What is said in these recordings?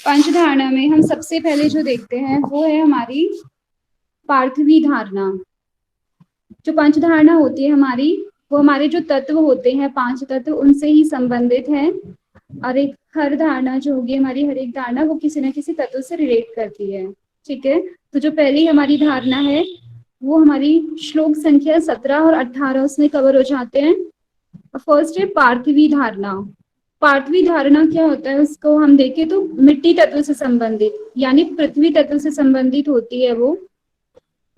पंचधारणा में हम सबसे पहले जो देखते हैं वो है हमारी पार्थवी धारणा। जो पंचधारणा होती है हमारी, वो हमारे जो तत्व होते हैं, पांच तत्व, उनसे ही संबंधित है। और एक हर धारणा जो होगी हमारी, हर एक धारणा वो किसी न किसी तत्व से रिलेट करती है। ठीक है, तो जो पहली हमारी धारणा है वो हमारी श्लोक संख्या 17 और 18 उसमें कवर हो जाते हैं। फर्स्ट है पार्थिवी धारणा। पार्थिवी धारणा क्या होता है, उसको हम देखें तो मिट्टी तत्व से संबंधित, यानी पृथ्वी तत्व से संबंधित होती है वो।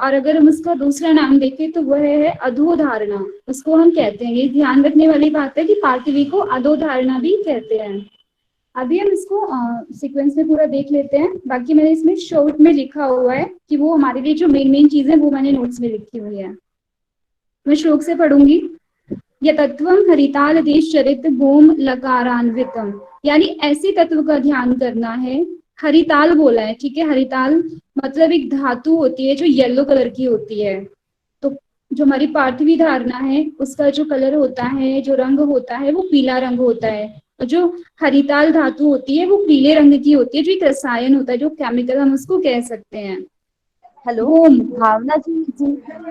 और अगर हम उसका दूसरा नाम देखें तो वह है अधोधारणा। उसको हम कहते हैं, ये ध्यान रखने वाली बात है कि पार्थिवी को अधोधारणा भी कहते हैं। अभी हम इसको सीक्वेंस में पूरा देख लेते हैं। बाकी मैंने इसमें शॉर्ट में लिखा हुआ है कि वो हमारे लिए जो मेन मेन चीजें वो मैंने नोट्स में लिखी हुई है। मैं श्लोक से पढ़ूंगी। यतत्वम हरिताल देश चरित भूम लकारान्वितम, यानी ऐसे तत्व का ध्यान करना है। हरिताल बोला है, ठीक है। हरिताल मतलब एक धातु होती है जो येलो कलर की होती है। तो जो हमारी पार्थिवी धारणा है उसका जो कलर होता है, जो रंग होता है, वो पीला रंग होता है। और जो हरिताल धातु होती है वो पीले रंग की होती है, जो एक रसायन होता है, जो केमिकल हम उसको कह सकते हैं। हेलो भूम। भावना जी,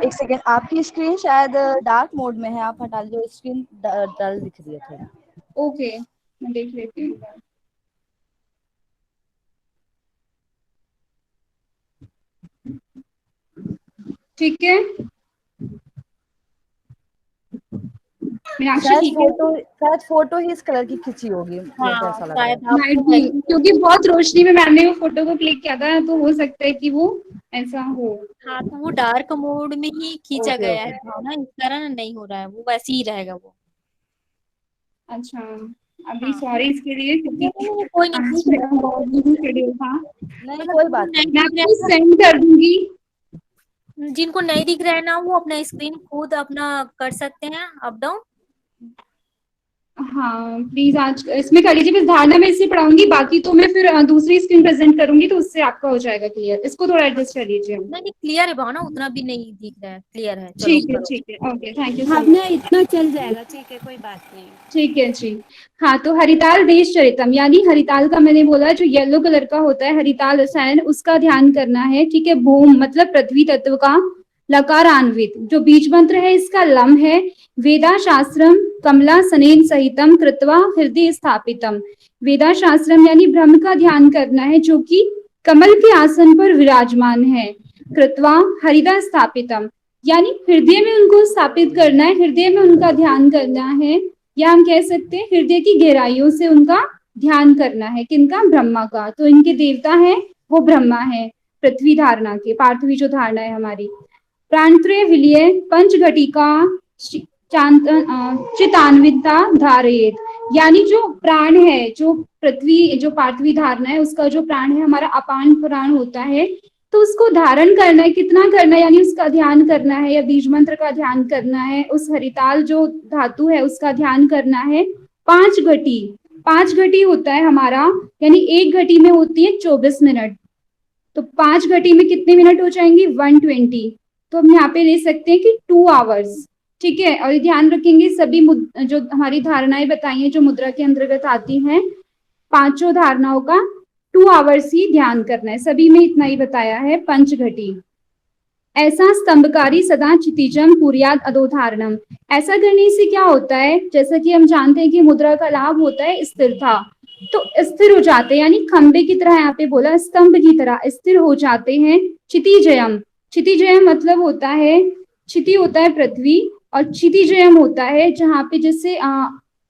एक सेकेंड, आपकी स्क्रीन शायद डार्क मोड में है, आप हटा लीजिए, स्क्रीन डल दिख रही है थोड़ा। ओके, मैं देख लेती हूँ। ठीक है मीनाक्षी, शायद ठीक है। फोटो ही इस कलर की खिंची होगी, मेरे को हाँ ऐसा लग रहा है। शायद नाइट आपको भी, ऐसे क्योंकि बहुत रोशनी में मैंने वो फोटो को क्लिक किया था, तो हो सकता है कि वो ऐसा हो। हाँ, तो वो डार्क मोड में ही खींचा ओके गया ओके। है भावना, इस कारण नहीं हो रहा है, वो वैसे ही रहेगा वो। अच्छा, अभी हाँ सॉरी इसके लिए, क्योंकि नहीं नहीं, कोई नहीं, आज ठीक है। मेरा बहुत बिजी शेड्यूल था। नहीं मतलब कोई जिनको बात नहीं नहीं। मैं दिख रहा आपको है सेंड कर दूंगी। ना, जिनको नहीं दिख रहा है ना, वो अपना स्क्रीन खुद अपना कर सकते हैं अप डाउन। हाँ प्लीज, आज इसमें कर लीजिए। बस धारणा में इसे पढ़ाऊंगी, बाकी तो मैं फिर दूसरी स्क्रीन प्रेजेंट करूंगी, तो उससे आपका हो जाएगा क्लियर। इसको थोड़ा हाँ एडजस्ट कर लीजिए। नहीं नहीं, क्लियर है भावना, उतना भी नहीं दिख रहा है, क्लियर है, चलो ठीक है, करो। ठीक है, okay, thank you so much. Bhavna इतना चल जाएगा, ठीक है, कोई बात नहीं। ठीक है जी। हाँ, तो हरिताल देश चरितम, यानी हरिताल का मैंने बोला जो येलो कलर का होता है, हरिताल रसायन, उसका ध्यान करना है। ठीक है, भूम मतलब पृथ्वी तत्व का। लकारान्वित जो बीज मंत्र है इसका लम है। वेदा शास्त्रम कमला सनेन सहितम कृत्वा हृदय स्थापितम। वेदा शास्त्रम यानी ब्रह्म का ध्यान करना है, जो कि कमल के आसन पर विराजमान है। कृत्वा हृदय स्थापितम, यानी हृदय में उनको स्थापित करना है, हृदय में उनका ध्यान करना है। या हम कह सकते हैं हृदय की गहराइयों से उनका ध्यान करना है। किनका? ब्रह्मा का। तो इनके देवता है वो ब्रह्मा है, पृथ्वी धारणा के। पार्थवी जो धारणा है हमारी, प्राणत्रय विलय पंच घटिका चितान्विता धारयेत, यानी जो प्राण है, जो पृथ्वी, जो पार्थवी धारणा है उसका जो प्राण है हमारा अपान प्राण होता है, तो उसको धारण करना है। कितना करना है, यानी उसका ध्यान करना है, या बीज मंत्र का ध्यान करना है। उस हरिताल जो धातु है उसका ध्यान करना है। 5 घटी, 5 घटी होता है हमारा, यानी एक घटी में होती है 24 मिनट। तो 5 घटी में कितने मिनट हो जाएंगे? 120। तो हम यहाँ पे ले सकते हैं कि 2 आवर्स। ठीक है, और ध्यान रखेंगे सभी जो हमारी धारणाएं बताई हैं जो मुद्रा के अंतर्गत आती हैं, पांचों धारणाओं का 2 आवर्स ही ध्यान करना है। सभी में इतना ही बताया है, पंचघटी। ऐसा स्तंभकारी सदा क्षितिजम कुर्याद अधोधारणम। ऐसा करने से क्या होता है, जैसा कि हम जानते हैं कि मुद्रा का लाभ होता है स्थिरता। तो स्थिर हो जाते हैं, यानी खंबे की तरह, यहाँ पे बोला स्तंभ की तरह स्थिर हो जाते हैं। क्षितिजयम, क्षितिजयम मतलब होता है, क्षिति होता है पृथ्वी, और क्षितिजयम होता है जहाँ पे जैसे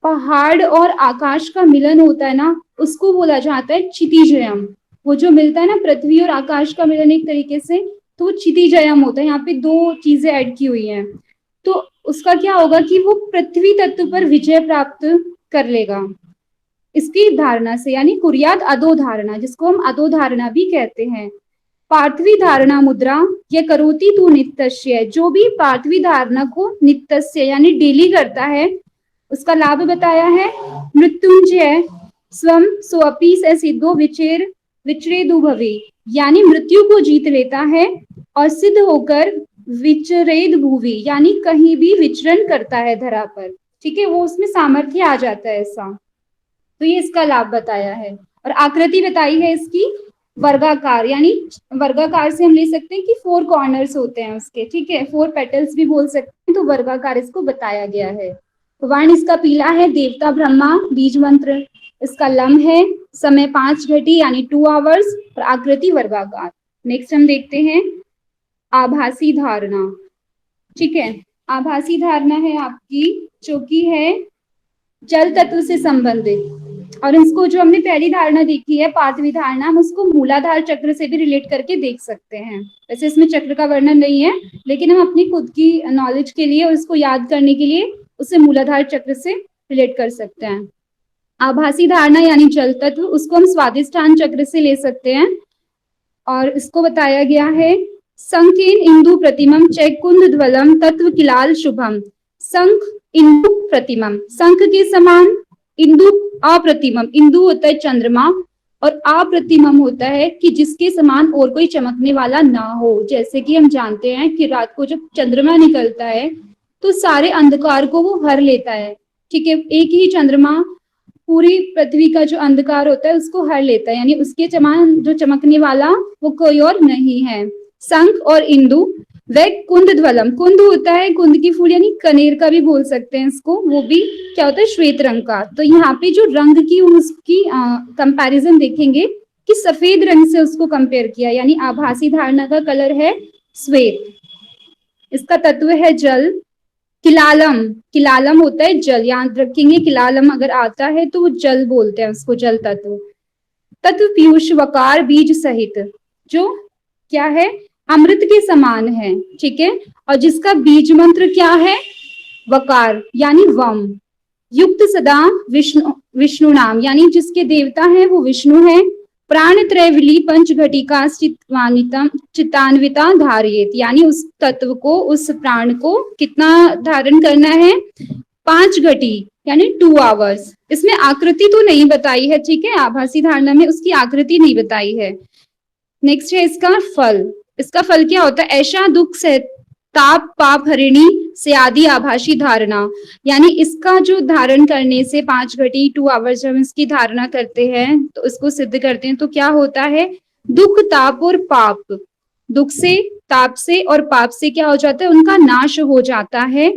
पहाड़ और आकाश का मिलन होता है ना, उसको बोला जाता है क्षितिजयम। वो जो मिलता है ना, पृथ्वी और आकाश का मिलन एक तरीके से, तो क्षितिजयम होता है। यहाँ पे दो चीजें ऐड की हुई हैं। तो उसका क्या होगा कि वो पृथ्वी तत्व पर विजय प्राप्त कर लेगा इसकी धारणा से, यानी कुर्यात अधोधारणा, जिसको हम अधोधारणा भी कहते हैं। पार्थवी धारणा मुद्रा ये करोति तू नित्यस्य, जो भी पार्थवी धारणा को नित्यस्य यानी डेली करता है, उसका लाभ बताया है। मृत्युंजय स्वम स्वपि से सिद्धो विचेर विचरेदु भवे, यानी मृत्यु को जीत लेता है और सिद्ध होकर विचरेद भुवि, यानी कहीं भी विचरण करता है धरा पर। ठीक है, वो उसमें सामर्थ्य आ जाता है ऐसा। तो ये इसका लाभ बताया है। और आकृति बताई है इसकी वर्गाकार, यानी वर्गाकार से हम ले सकते हैं कि 4 कॉर्नर्स होते हैं उसके, ठीक है, 4 पेटल्स भी बोल सकते हैं, तो वर्गाकार इसको बताया गया है। वर्ण इसका पीला है, देवता ब्रह्मा, बीज मंत्र इसका लम है, समय 5 घटी यानी 2 आवर्स, और आकृति वर्गाकार। नेक्स्ट हम देखते हैं आभासी धारणा, ठीक है। आभासी धारणा है आपकी जो कि है जल तत्व से संबंधित, और इसको जो हमने पहली धारणा देखी है पार्थवी धारणा, हम उसको मूलाधार चक्र से भी रिलेट करके देख सकते हैं। वैसे इसमें चक्र का वर्णन नहीं है, लेकिन हम अपनी खुद की नॉलेज के लिए और उसको याद करने के लिए उसे मूलाधार चक्र से रिलेट कर सकते हैं। आभासी धारणा यानी जल तत्व, उसको हम स्वादिष्ठान चक्र से ले सकते हैं, और इसको बताया गया है संकीन इंदु प्रतिमम चैकुंद ध्वलम तत्व किलाल शुभम। संख इंदु प्रतिमम, संख के समान, इंदु अप्रतिमम, इंदु होता है चंद्रमा, और अप्रतिमम होता है कि जिसके समान और कोई चमकने वाला ना हो। जैसे कि हम जानते हैं कि रात को जब चंद्रमा निकलता है तो सारे अंधकार को वो हर लेता है, ठीक है। एक ही चंद्रमा पूरी पृथ्वी का जो अंधकार होता है उसको हर लेता है, यानी उसके समान जो चमकने वाला वो कोई और नहीं है। शंख और इंदु व कुंद ध्वलम, कुंद होता है कुंद की फूल यानी कनेर का भी बोल सकते हैं इसको, वो भी क्या होता है श्वेत रंग का। तो यहाँ पे जो रंग की उसकी कंपैरिजन देखेंगे कि सफेद रंग से उसको कंपेयर किया, यानी आभासी धारणा का कलर है श्वेत। इसका तत्व है जल। किलालम, किलालम होता है जल, याद रखेंगे किलालम अगर आता है तो वो जल बोलते हैं उसको, जल तत्व। तत्व पीयूष वकार बीज सहित, जो क्या है अमृत के समान है, ठीक है। और जिसका बीज मंत्र क्या है वकार यानी वम। युक्त सदा विष्णु नाम, यानी जिसके देवता है वो विष्णु है। प्राण त्रैवली पंच घटिका चितान्विता धारियेत, यानी उस तत्व को, उस प्राण को कितना धारण करना है 5 घटी यानी 2 आवर्स। इसमें आकृति तो नहीं बताई है, ठीक है, आभासी धारणा में उसकी आकृति नहीं बताई है। नेक्स्ट है इसका फल। इसका फल क्या होता है ऐशा दुख से ताप पाप हरिणी से आदि आभासी धारणा, यानी इसका जो धारण करने से 5 घटी 2 आवर्स जब इसकी धारणा करते हैं तो इसको सिद्ध करते हैं तो क्या होता है दुख ताप और पाप, दुख से ताप से और पाप से क्या हो जाता है उनका नाश हो जाता है।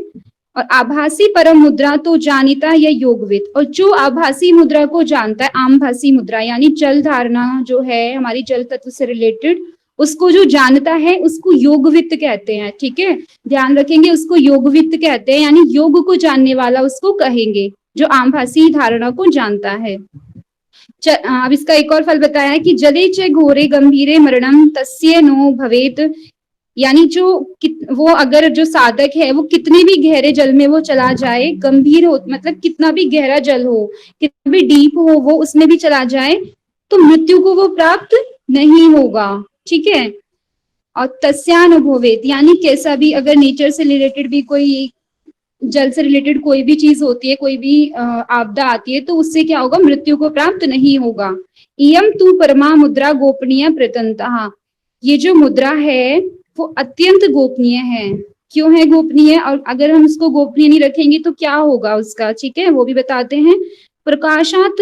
और आभासी परम मुद्रा तो जानिता या योगविद, और जो आभासी मुद्रा को जानता है, आमभासी मुद्रा यानी जल धारणा जो है हमारी जल तत्व से रिलेटेड, उसको जो जानता है उसको योगवित्त कहते हैं, ठीक है, ध्यान रखेंगे उसको योगवित्त कहते हैं, यानी योग को जानने वाला उसको कहेंगे जो आमभासी धारणा को जानता है। अब इसका एक और फल बताया है कि जले च घोरे गंभीरे मरणम तस्य नो भवेत, यानी जो वो अगर जो साधक है वो कितने भी गहरे जल में वो चला जाए, गंभीर हो मतलब कितना भी गहरा जल हो, कितना भी डीप हो वो उसमें भी चला जाए तो मृत्यु को वो प्राप्त नहीं होगा, ठीक है। और तस्यानुभवेत, यानी कैसा भी अगर नेचर से रिलेटेड भी कोई जल से रिलेटेड कोई भी चीज होती है, कोई भी आपदा आती है तो उससे क्या होगा मृत्यु को प्राप्त नहीं होगा। इयम तू परमा मुद्रा गोपनीय प्रतंतः, ये जो मुद्रा है वो अत्यंत गोपनीय है। क्यों है गोपनीय, और अगर हम उसको गोपनीय नहीं रखेंगे तो क्या होगा उसका, ठीक है, वो भी बताते हैं। प्रकाशात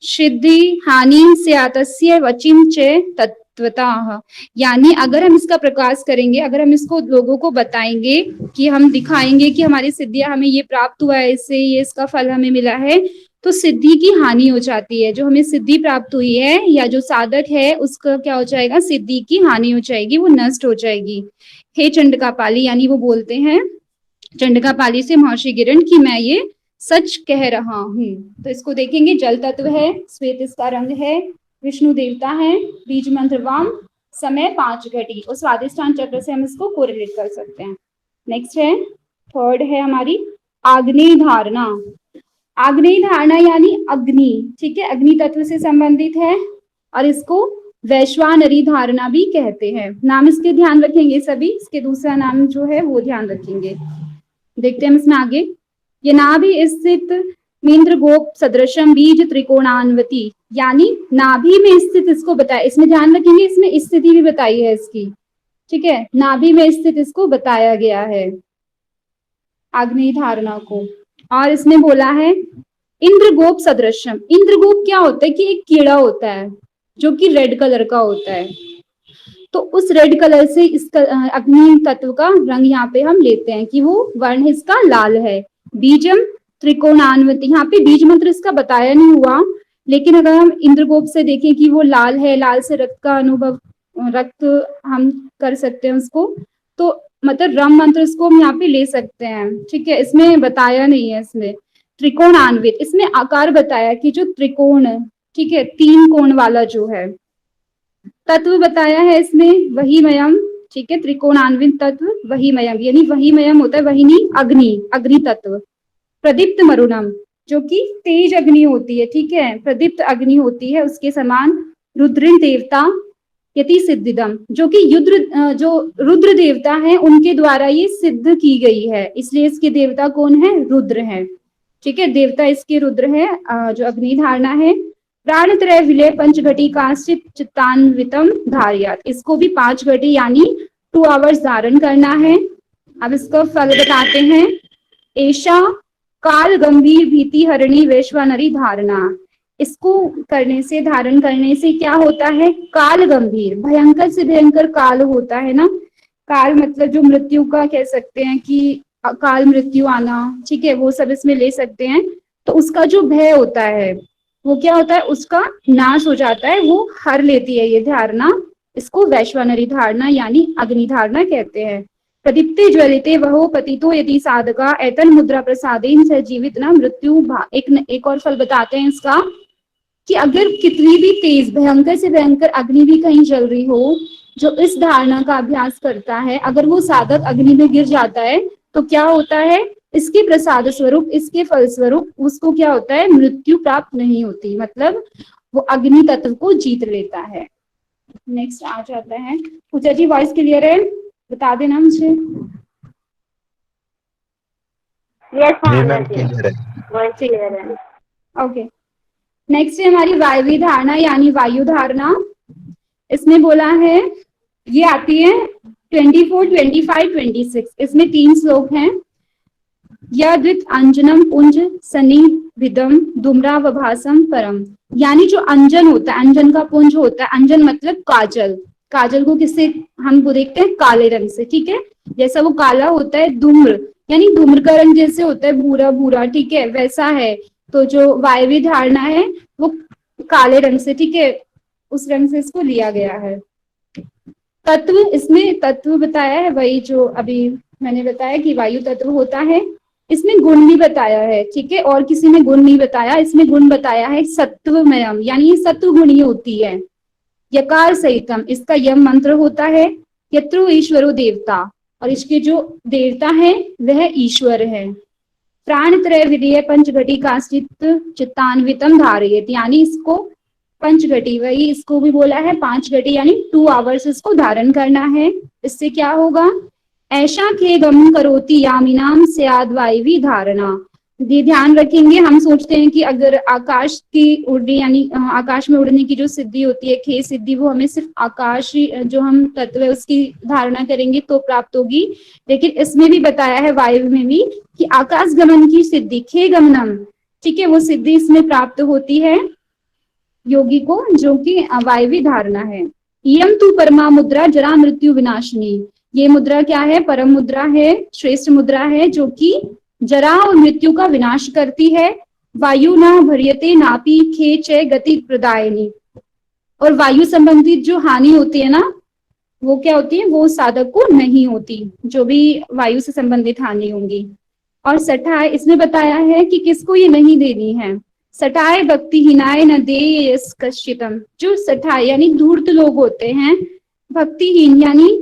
सिद्धि हानि से आतस्य वचिम च तत्वतः, यानी अगर हम इसका प्रकाश करेंगे, अगर हम इसको लोगों को बताएंगे कि हम दिखाएंगे कि हमारी सिद्धियां हमें ये प्राप्त हुआ है, इससे ये इसका फल हमें मिला है, तो सिद्धि की हानि हो जाती है। जो हमें सिद्धि प्राप्त हुई है या जो साधक है उसका क्या हो जाएगा सिद्धि की हानि हो जाएगी, वो नष्ट हो जाएगी। हे चंडकापाली, यानी वो बोलते हैं चंडकापाली से महर्षि गिरण कि मैं ये सच कह रहा हूँ। तो इसको देखेंगे, जल तत्व है, श्वेत इसका रंग है, विष्णु देवता है, बीज मंत्र वाम, समय 5 घटी, और स्वादिष्ठान चक्र से हम इसको कोरिलेट कर सकते हैं। नेक्स्ट है थर्ड है हमारी आग्नेय धारणा। आग्नेय धारणा यानी अग्नि, ठीक है, अग्नि तत्व से संबंधित है और इसको वैश्वानरी धारणा भी कहते हैं। नाम इसके ध्यान रखेंगे सभी, इसके दूसरा नाम जो है वो ध्यान रखेंगे। देखते हैं हम इसमें आगे। ये नाभि स्थित मेन्द्र गोप सदृशम बीज त्रिकोणान्वती, यानी नाभि में स्थित इसको बताया, इसमें ध्यान रखेंगे, इसमें स्थिति भी बताई है इसकी, ठीक है, नाभि में स्थित इसको बताया गया है आग्नेय धारणा को। और इसमें बोला है इंद्रगोप सदृशम, इंद्रगोप क्या होता है कि एक कीड़ा होता है जो कि रेड कलर का होता है, तो उस रेड कलर से इसका अग्नि तत्व का रंग यहाँ पे हम लेते हैं कि वो वर्ण इसका लाल है। बीजम त्रिकोणान्वित, यहाँ पे बीज मंत्र इसका बताया नहीं हुआ, लेकिन अगर हम इंद्रगोप से देखें कि वो लाल है, लाल से रक्त का अनुभव, रक्त हम कर सकते हैं उसको, तो मतलब रम मंत्र इसको हम यहाँ पे ले सकते हैं। ठीक है, इसमें बताया नहीं है। इसमें त्रिकोणान्वित, इसमें आकार बताया कि जो त्रिकोण, ठीक है, 3 कोण वाला जो है, तत्व बताया है इसमें वहीमयम। ठीक है, त्रिकोणान्वित तत्व वहीमयम, यानी वहीमयम होता है वहीनी अग्नि, अग्नि तत्व। प्रदीप्त मरुणम, जो कि तेज अग्नि होती है, ठीक है, प्रदीप्त अग्नि होती है, उसके समान। रुद्र देवता यति सिद्धिदम, जो कि जो रुद्र देवता है उनके द्वारा ये सिद्ध की गई है, इसलिए इसके देवता कौन है? रुद्र है। ठीक है, देवता इसके रुद्र है, जो अग्नि धारणा है। प्राणत्रय विलय पंचघटी कांचित चित्तान्वितम धारियात, इसको भी 5 घटी यानी 2 आवर्स धारण करना है। अब इसका फल बताते हैं। ऐशा काल गंभीर भीति हरणी वैश्वानरी धारणा, इसको करने से, धारण करने से क्या होता है? काल गंभीर, भयंकर से भयंकर काल होता है ना, काल मतलब जो मृत्यु का कह सकते हैं कि अकाल मृत्यु आना, ठीक है, वो सब इसमें ले सकते हैं। तो उसका जो भय होता है वो क्या होता है? उसका नाश हो जाता है, वो हर लेती है ये धारणा। इसको वैश्वानरी धारणा यानी अग्नि धारणा कहते हैं। प्रदीप्ते ज्वलिते वहो पतितो यदि साधका एतन मुद्रा प्रसादेन स जीवित न मृत्यु एक और फल बताते हैं इसका कि अगर कितनी भी तेज भयंकर से भयंकर अग्नि भी कहीं जल रही हो, जो इस धारणा का अभ्यास करता है, अगर वो साधक अग्नि में गिर जाता है तो क्या होता है? इसके प्रसाद स्वरूप, इसके फल स्वरूप उसको क्या होता है? मृत्यु प्राप्त नहीं होती, मतलब वो अग्नि तत्व को जीत लेता है। नेक्स्ट आ जाता है। पूजा जी वॉइस क्लियर है? बता देना मुझे। ओके, नेक्स्ट है हमारी वायवी धारणा यानी वायु धारणा। इसमें बोला है, ये आती है 24, 25, 26, इसमें 3 श्लोक हैं। यद्वित अंजनम पुंज सनी विदम धूम्रावभासम परम, यानी जो अंजन होता है, अंजन का पुंज होता है, अंजन मतलब काजल, काजल को किससे हम वो देखते हैं? काले रंग से, ठीक है, जैसा वो काला होता है। धूम्र यानी धूम्र का रंग जैसे होता है भूरा भूरा, ठीक है, वैसा है। तो जो वायवी धारणा है वो काले रंग से, ठीक है, उस रंग से इसको लिया गया है। तत्व, इसमें तत्व बताया है वही जो अभी मैंने बताया कि वायु तत्व होता है। इसमें गुण भी बताया है, ठीक है, और किसी ने गुण नहीं बताया, इसमें गुण बताया है सत्वमयम, यानी ये सत्व गुणी होती है। यकार सहितम, इसका यम मंत्र होता है। यत्रो ईश्वरो देवता, और इसके जो देवता है वह ईश्वर है। प्राणत्रय विधेय पंचघटी कांचित चित्तान्वितम धारयेत, यानी इसको पंचघटी, वही इसको भी बोला है 5 घटी यानी 2 आवर्स इसको धारण करना है। इससे क्या होगा? ऐशा खे गम करोति यामिनाम स्याद वायवी धारणा, ये ध्यान रखेंगे। हम सोचते हैं कि अगर आकाश की उड़ने यानी आकाश में उड़ने की जो सिद्धि होती है, खे सिद्धि, वो हमें सिर्फ आकाश जो हम तत्व है उसकी धारणा करेंगे तो प्राप्त होगी, लेकिन इसमें भी बताया है वायु में भी कि आकाश गमन की सिद्धि, खे गमनम, ठीक है, वो सिद्धि इसमें प्राप्त होती है योगी को, जो कि वायवी धारणा है। यम तू परमा मुद्रा जरा मृत्यु विनाशिनी, ये मुद्रा क्या है? परम मुद्रा है, श्रेष्ठ मुद्रा है, जो कि जरा और मृत्यु का विनाश करती है। वायु ना भरियते नापी खे च गति प्रदायनी, और वायु संबंधित जो हानि होती है ना, वो क्या होती है? वो साधक को नहीं होती, जो भी वायु से संबंधित हानि होंगी। और सठाय, इसमें बताया है कि किसको ये नहीं देनी है। सठाय भक्ति हिनाय न दे कश्चितम, जो सठाय यानी धूर्त लोग होते हैं, भक्तिहीन यानी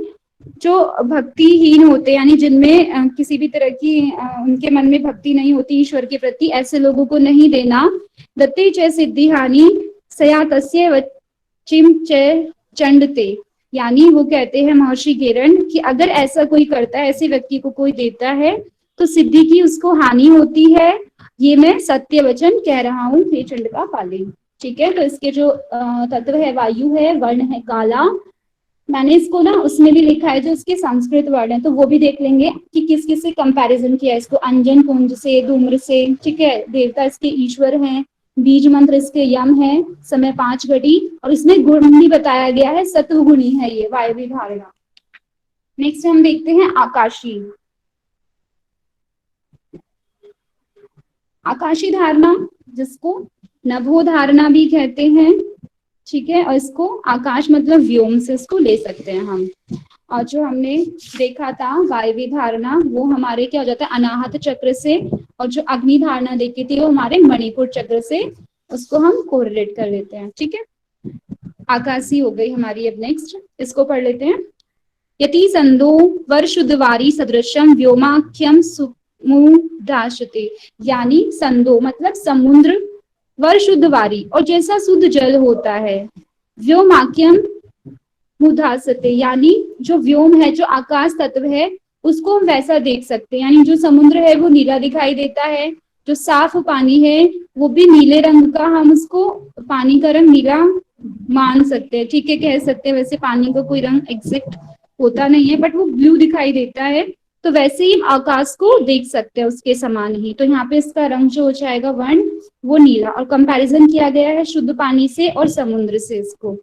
जो भक्तिहीन होते हैं, यानी जिनमें किसी भी तरह की उनके मन में भक्ति नहीं होती ईश्वर के प्रति, ऐसे लोगों को नहीं देना। दत्ते च सिद्धि हानि सया तस्य वचिम च चंडते, यानी वो कहते हैं महर्षि गेरण कि अगर ऐसा कोई करता है, ऐसे व्यक्ति को कोई देता है तो सिद्धि की उसको हानि होती है। ये मैं सत्य वचन कह रहा हूँ, हे चंड का पाले। ठीक है, तो इसके जो तत्व है वायु है, वर्ण है काला, मैंने इसको ना उसमें भी लिखा है जो इसके संस्कृत वर्ड है, तो वो भी देख लेंगे कि किस किस से कंपैरिजन किया है इसको, अंजन कुंज से, धूम्र से, ठीक है। देवता इसके ईश्वर हैं, बीज मंत्र इसके यम है, समय 5 घटी, और इसमें गुण भी बताया गया है, सत्व गुणी है ये वायवी धारणा। नेक्स्ट हम देखते हैं आकाशी। आकाशी धारणा जिसको नभो धारणा भी कहते हैं, ठीक है, और इसको आकाश मतलब व्योम से इसको ले सकते हैं हम। और जो हमने देखा था वायवी धारणा, वो हमारे क्या हो जाता है अनाहत चक्र से, और जो अग्नि धारणा देखी थी वो हमारे मणिपुर चक्र से, उसको हम कोरिलेट कर लेते हैं, ठीक है। आकाशी हो गई हमारी। अब नेक्स्ट इसको पढ़ लेते हैं। यति संदो वर्षुद्वारी सदृशम व्योमाख्यम सुमुदाशते, यानी संदो मतलब समुद्र, वर्षुद्वारी और जैसा शुद्ध जल होता है, व्योमाख्यम मुदासते यानी जो व्योम है, जो आकाश तत्व है, उसको हम वैसा देख सकते हैं। यानी जो समुद्र है वो नीला दिखाई देता है, जो साफ पानी है वो भी नीले रंग का, हम उसको पानी का रंग नीला मान सकते हैं, ठीक है, कह सकते हैं। वैसे पानी का कोई रंग एग्जैक्ट होता नहीं है, बट वो ब्लू दिखाई देता है, तो वैसे ही आकाश को देख सकते हैं उसके समान ही। तो यहाँ पे इसका रंग जो हो जाएगा वर्ण वो नीला, और कंपैरिजन किया गया है शुद्ध पानी से और समुद्र से इसको।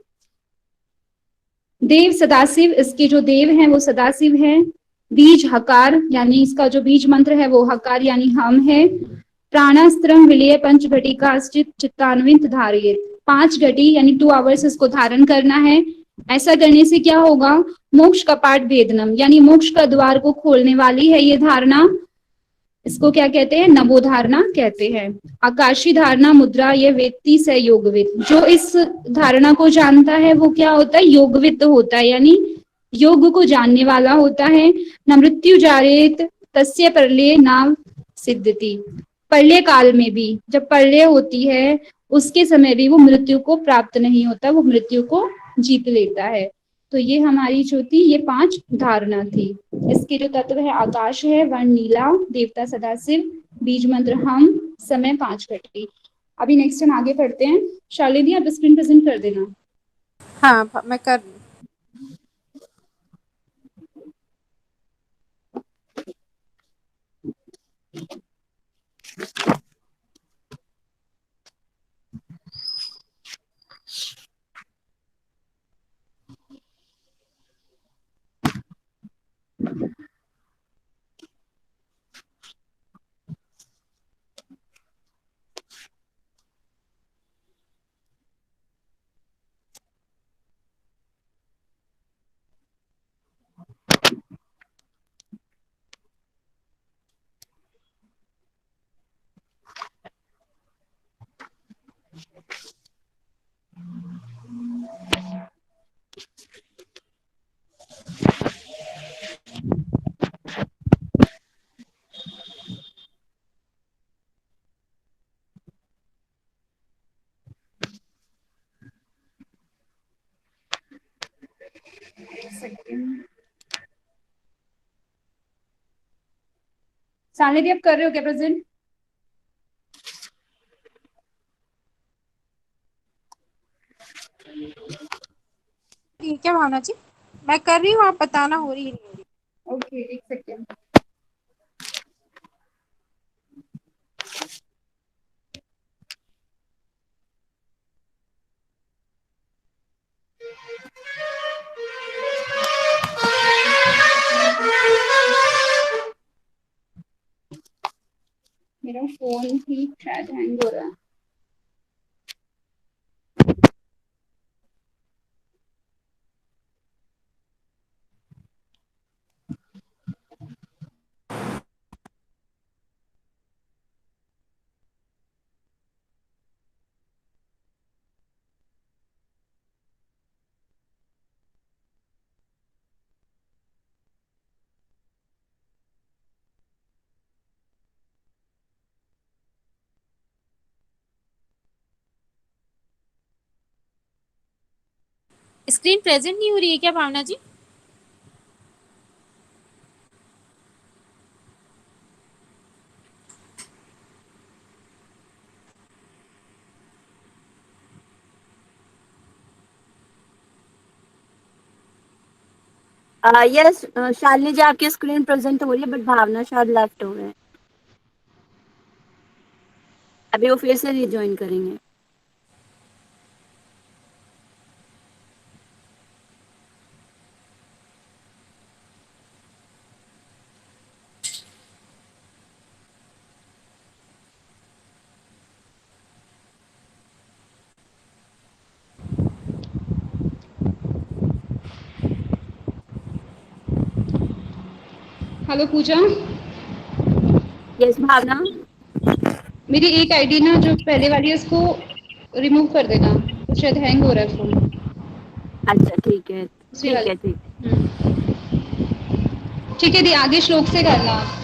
देव सदाशिव, इसके जो देव हैं वो सदाशिव हैं। बीज हकार, यानी इसका जो बीज मंत्र है वो हकार यानी हम है। प्राणास्त्रम विलय पंच घटिका चित्तान्वित धारिये, 5 घटी यानी 2 आवर्स इसको धारण करना है। ऐसा करने से क्या होगा, मोक्ष कपाट भेदनम, यानी मोक्ष का द्वार को खोलने वाली है ये धारणा। इसको क्या कहते हैं, नवो धारणा कहते हैं। आकाशी धारणा मुद्रा ये वेत्ती से योगविद, जो इस धारणा को जानता है वो क्या होता है, योगविद होता है, यानी योग को जानने वाला होता है। न मृत्यु जारेत तस्य प्रलय नाम सिद्धति, प्रलय काल में भी, जब प्रलय होती है उसके समय भी वो मृत्यु को प्राप्त नहीं होता, वो मृत्यु को जीत लेता है। तो ये हमारी जो थी ये 5 धारणा थी। इसके जो तत्व है आकाश है, वर्ण नीला, देवता सदाशिव, बीज मंत्र हम, समय 5 घटी। अभी नेक्स्ट हम आगे पढ़ते हैं। शालिनी आप स्क्रीन प्रेजेंट कर देना। हाँ मैं कर शालिनी आप कर रहे हो क्या प्रेजेंट? ठीक है भावना जी, मैं कर रही हूँ, आप बताना हो रही है नहीं हो रही। ओके, एक सेकेंड। मेरा फोन ही शायद हैंग हो रहा है। स्क्रीन प्रेजेंट नहीं हो रही है क्या भावना जी? यस शालिनी जी आपकी स्क्रीन प्रेजेंट हो रही है बट भावना शायद लेफ्ट हो गए हैं। अभी वो फिर से रिज्वाइन करेंगे। हेलो पूजा, यस भावना। मेरी एक आईडी ना जो पहले वाली है उसको रिमूव कर देना, वो शायद हैंग हो रहा है फोन। अच्छा ठीक है दूसरी ठीक वाली। है ठीक। ठीक है दी, आगे श्लोक से करना आप।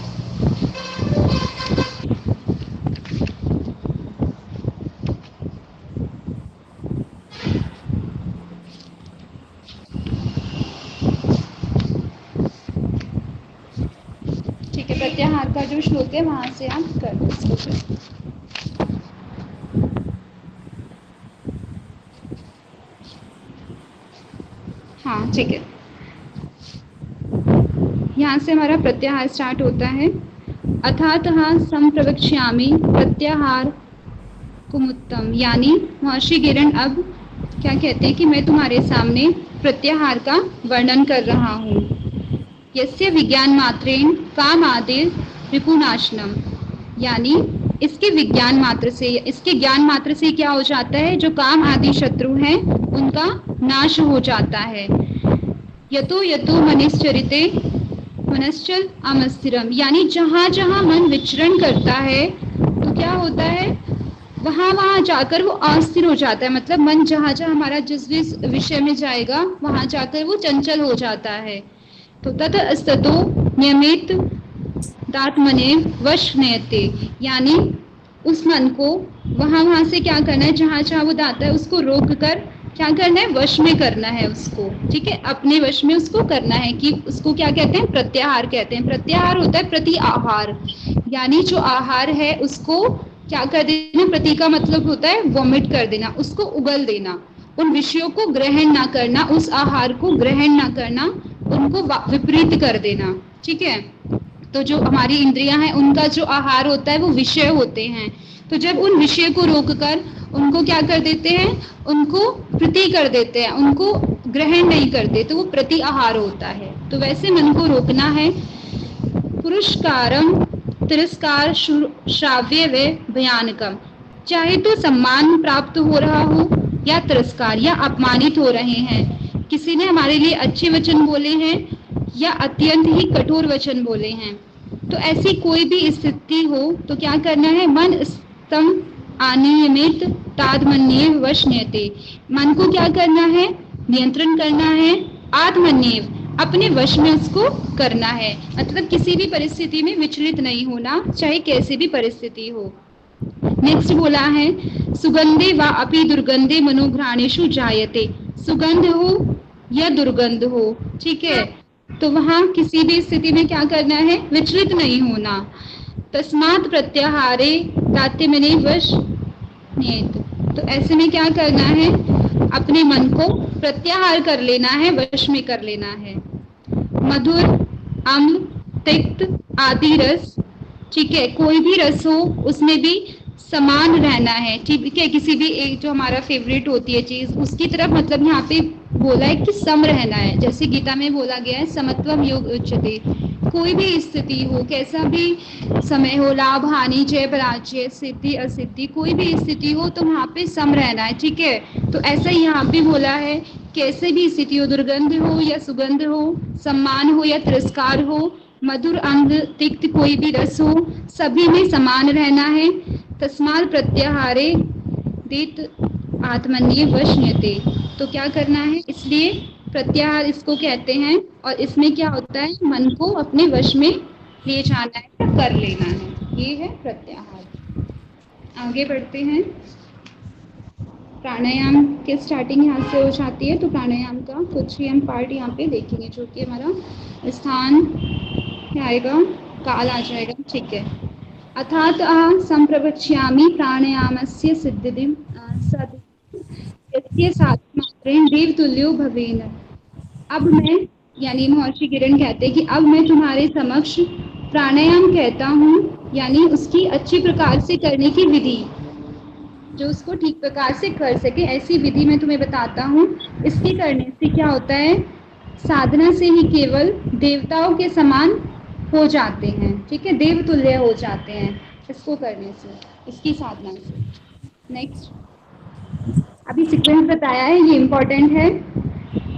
ठीक है, प्रत्याहार का जो श्लोक है वहां से आप कर दो इसको फिर। हाँ ठीक है, यहाँ से हमारा प्रत्याहार स्टार्ट होता है। अथातः संप्रवक्ष्यामि प्रत्याहार कुमुत्तम, यानी महर्षि गिरण अब क्या कहते हैं कि मैं तुम्हारे सामने प्रत्याहार का वर्णन कर रहा हूँ। यस्य विज्ञान मात्रेण काम आदिर रिपुनाशनम, यानी इसके विज्ञान मात्र से, इसके ज्ञान मात्र से क्या हो जाता है, जो काम आदि शत्रु हैं उनका नाश हो जाता है। यतो यतो मनिश्चरिते मनश्चल अमस्थिरम, यानी जहां जहां मन विचरण करता है तो क्या होता है, वहां वहां जाकर वो अस्थिर हो जाता है। मतलब मन जहां जहां हमारा जिस जिस विषय में जाएगा वहां जाकर वो चंचल हो जाता है। तो तत स्ततो नियमित दात्मने वश नयते, यानी उस मन को वहां वहां से क्या करना है, जहां जहां वो दाता है उसको रोक कर क्या करना है, वश में करना है उसको। ठीक है, अपने वश में उसको करना है, कि उसको क्या कहते हैं, प्रत्याहार कहते हैं। प्रत्याहार होता है प्रति आहार, यानी जो आहार है उसको क्या कर देना, प्रति का मतलब होता है वॉमिट कर देना, उसको उगल देना, उन विषयों को ग्रहण ना करना, उस आहार को ग्रहण ना करना, उनको विपरीत कर देना। ठीक है, तो जो हमारी इंद्रियां हैं उनका जो आहार होता है वो विषय होते हैं। तो जब उन विषय को रोककर उनको क्या कर देते हैं, उनको प्रति कर देते हैं, उनको ग्रहण नहीं करते, तो वो प्रति आहार होता है। तो वैसे मन को रोकना है। पुरस्कारम तिरस्कार श्राव्य व भयानकम, चाहे तो सम्मान प्राप्त हो रहा हो या तिरस्कार या अपमानित हो रहे हैं, किसी ने हमारे लिए अच्छे वचन बोले हैं या अत्यंत ही कठोर वचन बोले हैं, तो ऐसी कोई भी स्थिति हो तो क्या करना है, मन स्तम अनियमित तादमन्येव वश नियते, मन को क्या करना है, नियंत्रण करना है, आत्मन्येव अपने वश में उसको करना है। मतलब किसी भी परिस्थिति में विचलित नहीं होना, चाहे कैसी भी परिस्थिति हो। नेक्स्ट बोला है सुगंधे व अपि दुर्गंधे मनोघ्राणेषु जायते, सुगंध हो या दुर्गंध हो, ठीक है, तो वहां किसी भी स्थिति में क्या करना है, विचलित नहीं होना। तस्मात् प्रत्याहारे दात्यमने वश नियत, तो ऐसे में क्या करना है, अपने मन को प्रत्याहार कर लेना है, वश में कर लेना है। मधुर, अम्ल, तिक्त आदि रस, ठीक है, कोई भी रस हो उसमें भी समान रहना है। ठीक है, किसी भी एक जो हमारा फेवरेट होती है चीज उसकी तरफ, मतलब यहाँ पे बोला है कि सम रहना है, जैसे गीता में बोला गया है समत्वम योग उच्यते। कोई भी स्थिति हो, कैसा भी समय हो, लाभ हानि जय पराजय सिद्धि असिद्धि, कोई भी स्थिति हो तो वहाँ पे सम रहना है। ठीक है, तो ऐसा ही यहाँ पे बोला है, कैसे भी स्थिति हो, दुर्गंध हो या सुगंध हो, सम्मान हो या तिरस्कार हो, मधुर अम्ल तिक्त कोई भी रस हो, सभी में समान रहना है। तस्माल प्रत्याहारे दित आत्मन्य वशन्यते, तो क्या करना है, इसलिए प्रत्याहार इसको कहते हैं, और इसमें क्या होता है, मन को अपने वश में ले जाना है, कर लेना है, ये है प्रत्याहार। आगे बढ़ते हैं, प्राणायाम के स्टार्टिंग यहाँ से हो जाती है, तो प्राणायाम का कुछ ही हम पार्ट यहाँ पे देखेंगे, जो कि हमारा स्थान क्या आएगा, काल आ जाएगा। ठीक है, अर्थात संप्रवक्ष्यामि प्राणायामस्य सिद्धिं यस्य साधमात्रेण देवतुल्यो भवेन। अब मैं यानी महर्षि किरण कहते हैं कि अब मैं तुम्हारे समक्ष प्राणायाम कहता हूँ, यानी उसकी अच्छी प्रकार से करने की विधि, जो उसको ठीक प्रकार से कर सके ऐसी विधि मैं तुम्हें बताता हूँ। इसके करने से क्या होता है, साधना से ही केवल देवताओं के समान हो जाते हैं, ठीक है, देवतुल्य हो जाते हैं इसको करने से, इसकी साधना से। नेक्स्ट, अभी सीक्वेंस बताया है, ये इंपॉर्टेंट है।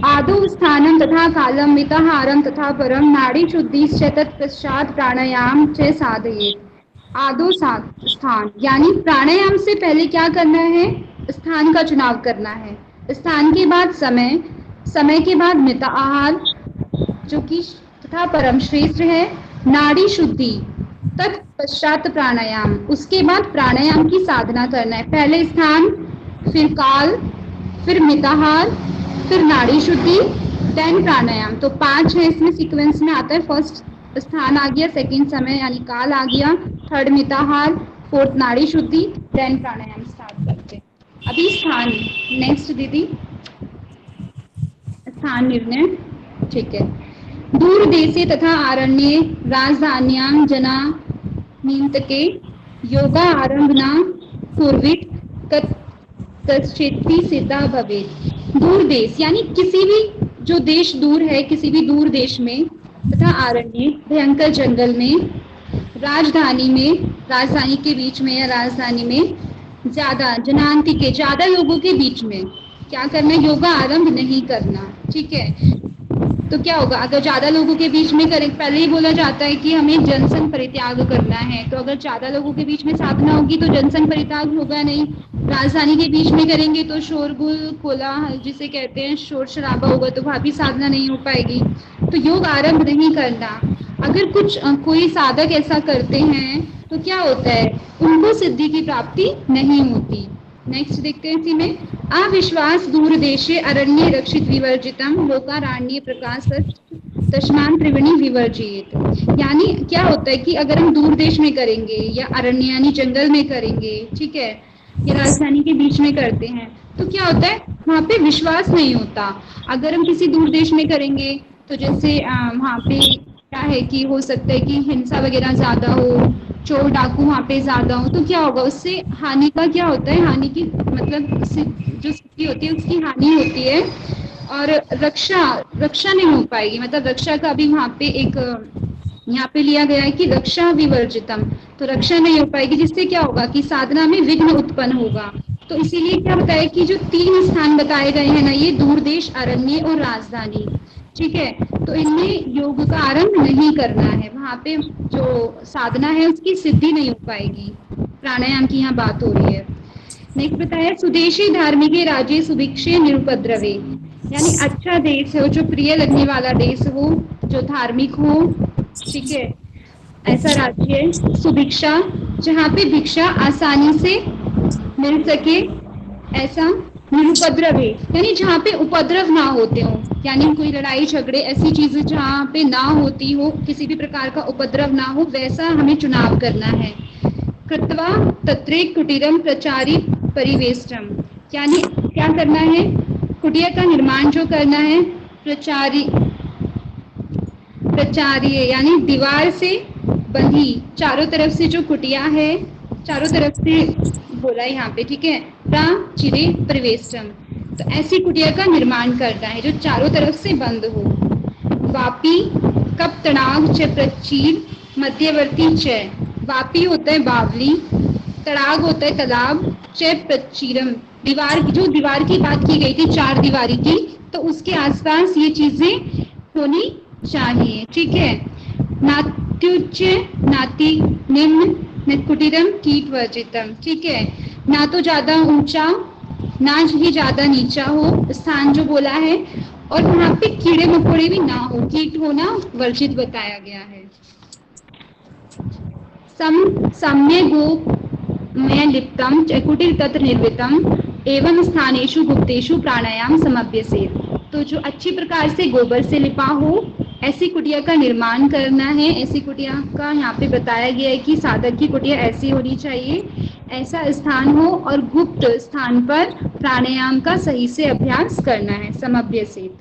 आदौ स्थानं तथा कालं मिताहारं तथा परं नाड़ी शुद्धिश्च तत्पश्चात् प्राणायाम च साधयेत्। आदौ स्थान, यानी प्राणायाम से पहले क्या करना है, स्थान का चुनाव करना है। स्थान के बाद समय, समय के बाद मित आहार जो कि तथा परम श्रेष्ठ है, नाड़ी शुद्धि, तत्पश्चात प्राणायाम, उसके बाद प्राणायाम की साधना करना है। पहले स्थान, फिर काल, फिर मिताहार, फिर नाड़ी शुद्धि, देन प्राणायाम। तो 5 है इसमें सीक्वेंस में आता है। फर्स्ट स्थान आ गया, सेकंड समय यानी काल आ गया, थर्ड मिताहार, फोर्थ नाड़ी शुद्धि, देन प्राणायाम स्टार्ट करते हैं। अभी स्थान, नेक्स्ट दीदी, स्थान निर्णय, ठीक है। दूर देशे तथा आरण्ये राजधान्यां जना नीन्तके योगा आरंभना कुर्वित कश्चित् सिद्धा भवेत्। दूर देश यानी किसी भी जो देश दूर है, किसी भी दूर देश में, तथा आरण्य भयंकर जंगल में, राजधानी में, राजधानी के बीच में या राजधानी में, ज्यादा जनांति के ज्यादा लोगों के बीच में क्या करना है, योगा आरंभ नहीं करना, ठीक है। तो क्या होगा, अगर ज्यादा लोगों के बीच में करें, पहले ही बोला जाता है कि हमें जनसंघ परित्याग करना है, तो अगर ज्यादा लोगों के बीच में साधना होगी तो जनसंघ परित्याग होगा नहीं। राजधानी के बीच में करेंगे तो शोरगुल कोलाहल जिसे कहते हैं शोर शराबा होगा, तो वहां भी साधना नहीं हो पाएगी। तो योग आरंभ नहीं करना। अगर कोई साधक ऐसा करते हैं तो क्या होता है, उनको सिद्धि की प्राप्ति नहीं होती। नेक्स्ट देखते हैं इसी में, अविश्वास दूर देशे अरण्ये रक्षित विवर्जितम लोकारण्ये प्रकाश तस्मान त्रिवेणी विवर्जित। यानी क्या होता है कि अगर हम दूर देश में करेंगे या अरण्य यानी जंगल में करेंगे, ठीक है, या राजधानी के बीच में करते हैं, तो क्या होता है, वहां पे विश्वास नहीं होता। अगर हम किसी दूर देश में करेंगे तो जैसे वहां पे क्या है कि हो सकता है कि हिंसा वगैरह ज्यादा हो, चोर डाकू वहां पे ज्यादा हो, तो क्या होगा, उससे हानि का क्या होता है, हानि की मतलब जो स्थिति होती है उसकी हानि होती है, और रक्षा नहीं हो पाएगी। मतलब रक्षा का भी वहां पे एक यहाँ पे लिया गया है कि रक्षा विवर्जितम, तो रक्षा नहीं हो पाएगी, जिससे क्या होगा कि साधना में विघ्न उत्पन्न होगा। तो इसीलिए क्या बताया कि जो 3 स्थान बताए गए हैं ना, ये दूरदेश, अरण्य और राजधानी, ठीक है, तो इनमें योग का आरंभ नहीं करना है। वहां पे जो साधना है उसकी सिद्धि नहीं हो पाएगी। प्राणायाम की यहाँ बात हो रही है। नेक्स्ट बताया, सुदेशी धार्मिके राज्य सुभिक्षे निरुपद्रवे, यानी अच्छा देश हो, जो प्रिय लगने वाला देश हो, जो धार्मिक हो, ठीक है, ऐसा राज्य है। सुभिक्षा, जहाँ पे भिक्षा आसानी से मिल सके, ऐसा। निरुपद्रवे यानी जहाँ पे उपद्रव ना होते हो, यानी कोई लड़ाई झगड़े ऐसी चीजें जहाँ पे ना होती हो, किसी भी प्रकार का उपद्रव ना हो, वैसा हमें चुनाव करना है। कृत्वा तत्रे कुटीरम प्रचारी परिवेष्टम, यानी क्या करना है, कुटिया का निर्माण जो करना है, प्रचारिये यानी दीवार से बंधी, चारों तरफ से जो कुटिया है, चारों तरफ से बोला यहाँ पे, ठीक है, प्राचिरे परिवेष्टम, तो ऐसी कुटिया का निर्माण करना है जो चारों तरफ से बंद हो। वापी कप तड़ाग च प्रचीर मध्यवर्ती च, वापी होता है बावली, तड़ाग होता है तालाब, च प्रचीरम दीवार, जो दीवार की बात की गई थी 4 दीवारी की, तो उसके आसपास ये चीजें होनी चाहिए, ठीक है। नात्युच्च नाति निम्न कुटीरम कीट वर्जितम, ठीक है, ना तो ज्यादा ऊंचा ना ही ज्यादा नीचा हो स्थान जो बोला है, और वहां पे कीड़े मकोड़े भी ना हो, कीट होना वर्जित बताया गया है। सम्य गोमय लिप्तम कुटीर तत्र निर्वितम एवं स्थानेषु गुप्तेषु प्राणायाम समभ्यसेत्, तो जो अच्छी प्रकार से गोबर से लिपा हो ऐसी कुटिया का निर्माण करना है। ऐसी कुटिया का यहाँ पे बताया गया है कि साधक की कुटिया ऐसी होनी चाहिए, ऐसा स्थान हो, और गुप्त स्थान पर प्राणायाम का सही से अभ्यास करना है। समभ्यसेत्,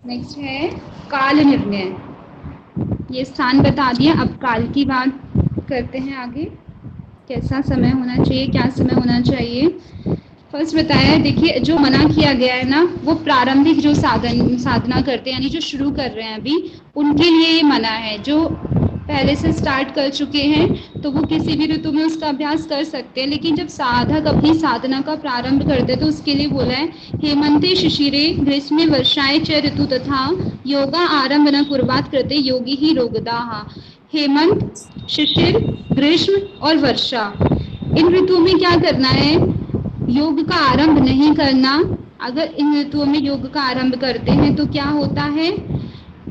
नेक्स्ट है काल निर्णय। ये स्थान बता दिया, अब काल की बात करते हैं आगे। कैसा समय होना चाहिए, क्या समय होना चाहिए। फर्स्ट बताया है, देखिए जो मना किया गया है ना, वो प्रारंभिक जो साधना करते हैं, यानी जो शुरू कर रहे हैं अभी, उनके लिए ये मना है। जो पहले से स्टार्ट कर चुके हैं तो वो किसी भी ऋतु में उसका अभ्यास कर सकते हैं, लेकिन जब साधक अपनी साधना का प्रारंभ करते हैं तो उसके लिए बोला है, हेमंते शिशिरे ग्रीष्मे वर्षाए च ऋतु तथा योगा आरंभ न कुर्वात कृते योगी ही रोगदाः। हेमंत, शिशिर, ग्रीष्म और वर्षा, इन ऋतुओं में क्या करना है, योग का आरंभ नहीं करना। अगर इन ऋतुओं में योग का आरंभ करते हैं तो क्या होता है,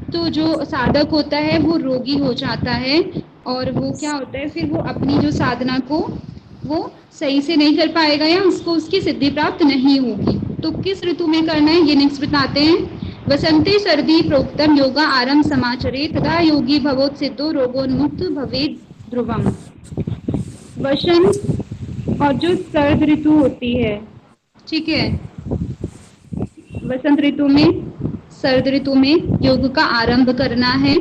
तो जो साधक होता है वो रोगी हो जाता है, और वो क्या होता है, फिर वो अपनी जो साधना को वो सही से नहीं कर पाएगा, या उसको उसकी सिद्धि प्राप्त नहीं होगी। तो किस ऋतु में करना है ये नेक्स्ट बताते हैं। वसंते सर्दी प्रोक्तम योगा आरंभ समाचरे तदा योगी भवोत सिद्धो रोगोन्मुक्त भवेद ध्रुवम। वसंत और जो सर्द ऋतु होती है, ठीक है, वसंत ऋतु में, सर्द ऋतु में योग का आरंभ करना है।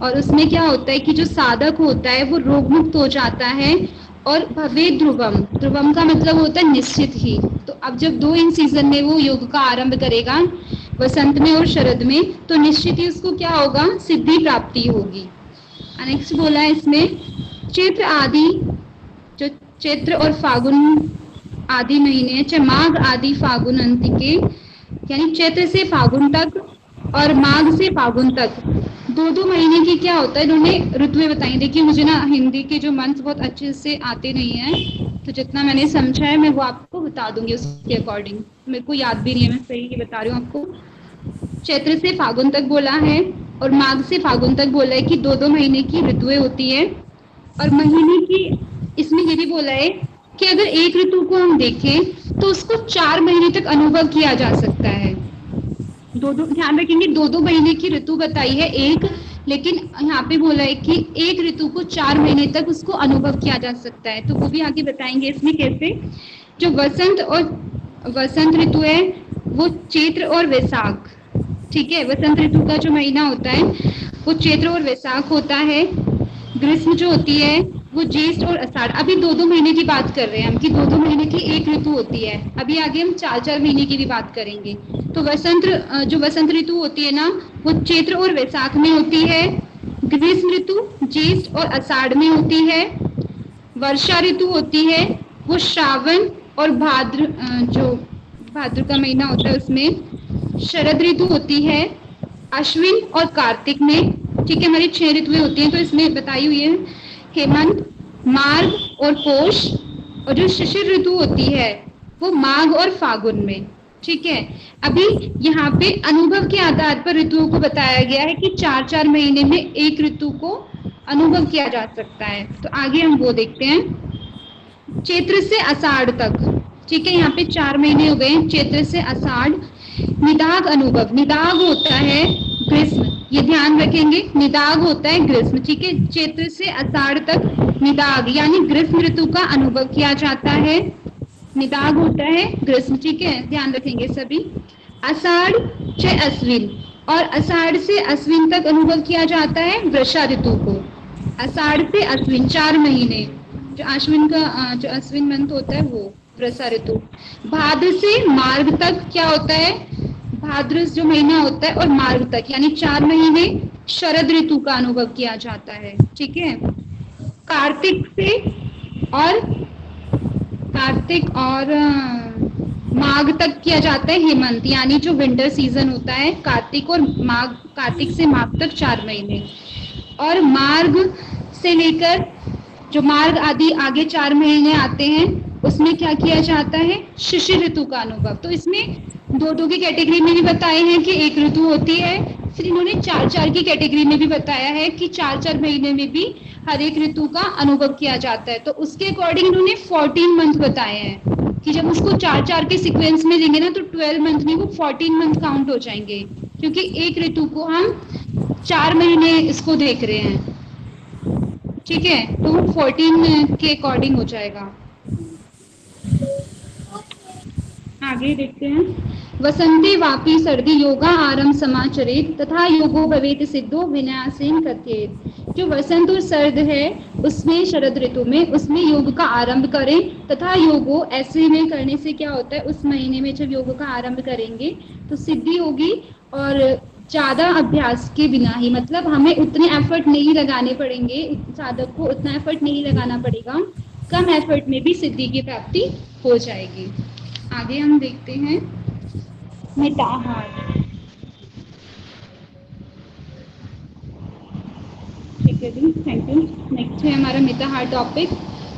और उसमें क्या होता है कि जो साधक होता है वो रोग मुक्त हो जाता है। और भवे ध्रुवम, ध्रुवम का मतलब होता है निश्चित ही। तो अब जब दो इन सीजन में वो योग का आरंभ करेगा, वसंत में और शरद में, तो निश्चित ही उसको क्या होगा, सिद्धि प्राप्ति होगी। नेक्स्ट बोला है इसमें, चैत्र आदि, जो चैत्र और फागुन आदि महीने हैं, चाहे माघ आदि फागुन अंतिके, यानी चैत्र से फागुन तक और माघ से फागुन तक, दो महीने की क्या होता है, इन्होंने ऋतुएं बताई। देखिए मुझे ना हिंदी के जो मंथ बहुत अच्छे से आते नहीं है, तो जितना मैंने समझा है मैं वो आपको बता दूंगी उसके अकॉर्डिंग, मेरे को याद भी नहीं है, मैं सही ही बता रही हूँ आपको। चैत्र से फागुन तक बोला है और माघ से फागुन तक बोला है कि दो महीने की ऋतुएं होती है। और महीने की इसमें ये भी बोला है कि अगर एक ऋतु को हम देखें तो उसको 4 महीने तक अनुभव किया जा सकता है। दो ध्यान रखेंगे, 2 महीने की ऋतु बताई है एक, लेकिन यहाँ पे बोला है कि एक ऋतु को 4 महीने तक उसको अनुभव किया जा सकता है। तो वो भी आगे बताएंगे इसमें कैसे। जो वसंत ऋतु है वो चैत्र और वैशाख, ठीक है, वसंत ऋतु का जो महीना होता है वो चैत्र और वैशाख होता है। ग्रीष्म जो होती है वो ज्येष्ठ और आषाढ़। अभी 2 महीने की बात कर रहे हैं हम कि 2 महीने की एक ऋतु होती है, अभी आगे हम 4 महीने की भी बात करेंगे। तो जो वसंत ऋतु होती है ना, वो चैत्र और वैशाख में होती है। ग्रीष्म ऋतु ज्येष्ठ और आषाढ़ में होती है। वर्षा ऋतु होती है वो श्रावण और भाद्र, जो भाद्र का महीना होता है उसमें। शरद ऋतु होती है अश्विन और कार्तिक में, ठीक है, हमारी 6 ऋतुएं होती हैं। तो इसमें बताई हुई है हेमंत, मार्ग और पोष। और जो शिशिर ऋतु होती है वो माघ और फागुन में, ठीक है। अभी यहाँ पे अनुभव के आधार पर ऋतुओं को बताया गया है कि 4 महीने में एक ऋतु को अनुभव किया जा सकता है। तो आगे हम वो देखते हैं, चैत्र से आषाढ़ तक, ठीक है, यहाँ पे 4 महीने हो गए, चैत्र से आषाढ़। निदाग अनुभव, निदाग होता है ग्रीष्म, ये ध्यान रखेंगे, निदाग होता है ग्रीष्म, ठीक है। चैत्र से आषाढ़ तक निदाग यानी ग्रीष्म ऋतु का अनुभव किया जाता है। निदाग होता है ग्रीष्म, ठीक है, ध्यान रखेंगे सभी। आषाढ़ से अश्विन, और आषाढ़ से अश्विन तक अनुभव किया जाता है वर्षा ऋतु को। आषाढ़ से अश्विन 4 महीने, जो अश्विन मंथ होता है वो वर्षा ऋतु। भाद्र से मार्ग तक क्या होता है, भाद्र जो महीना होता है और मार्ग तक यानी 4 महीने शरद ऋतु का अनुभव किया जाता है, ठीक है। कार्तिक और माघ तक किया जाता है हेमंत, यानी जो विंटर सीजन होता है। कार्तिक से माघ तक 4 महीने। और मार्ग से लेकर जो मार्ग आदि आगे 4 महीने आते हैं उसमें क्या किया जाता है, शिशिर ऋतु का अनुभव। तो इसमें 2 की कैटेगरी में भी बताए हैं कि एक ऋतु होती है, फिर इन्होंने 4 की कैटेगरी में भी बताया है कि 4 महीने में भी हर एक ऋतु का अनुभव किया जाता है। तो उसके अकॉर्डिंग इन्होंने 14 मंथ बताए हैं कि जब उसको 4 के सीक्वेंस में लेंगे ना तो 12 मंथ नहीं, वो 14 मंथ काउंट हो जाएंगे, क्योंकि एक ऋतु को हम 4 महीने इसको देख रहे हैं, ठीक है। तो वो 14 के अकॉर्डिंग हो जाएगा। आगे देखते हैं। वसंते वापी सर्दी योगा आरंभ समाचरेत तथा योगो भवेत सिद्धो विनाशेन कथ्येत। जो वसंत और सर्द है उसमें, शरद ऋतु में, उसमें योग का आरंभ करें तथा योगो, ऐसे में करने से क्या होता है, उस महीने में जब योग का आरंभ करेंगे तो सिद्धि होगी। और ज्यादा अभ्यास के बिना ही, मतलब हमें उतने एफर्ट नहीं लगाने पड़ेंगे, साधक को उतना एफर्ट नहीं लगाना पड़ेगा, कम एफर्ट में भी सिद्धि की प्राप्ति हो जाएगी। आगे हम देखते हैं मिताहार। ठीक है जी, थैंक यू। नेक्स्ट है हमारा मिताहार टॉपिक।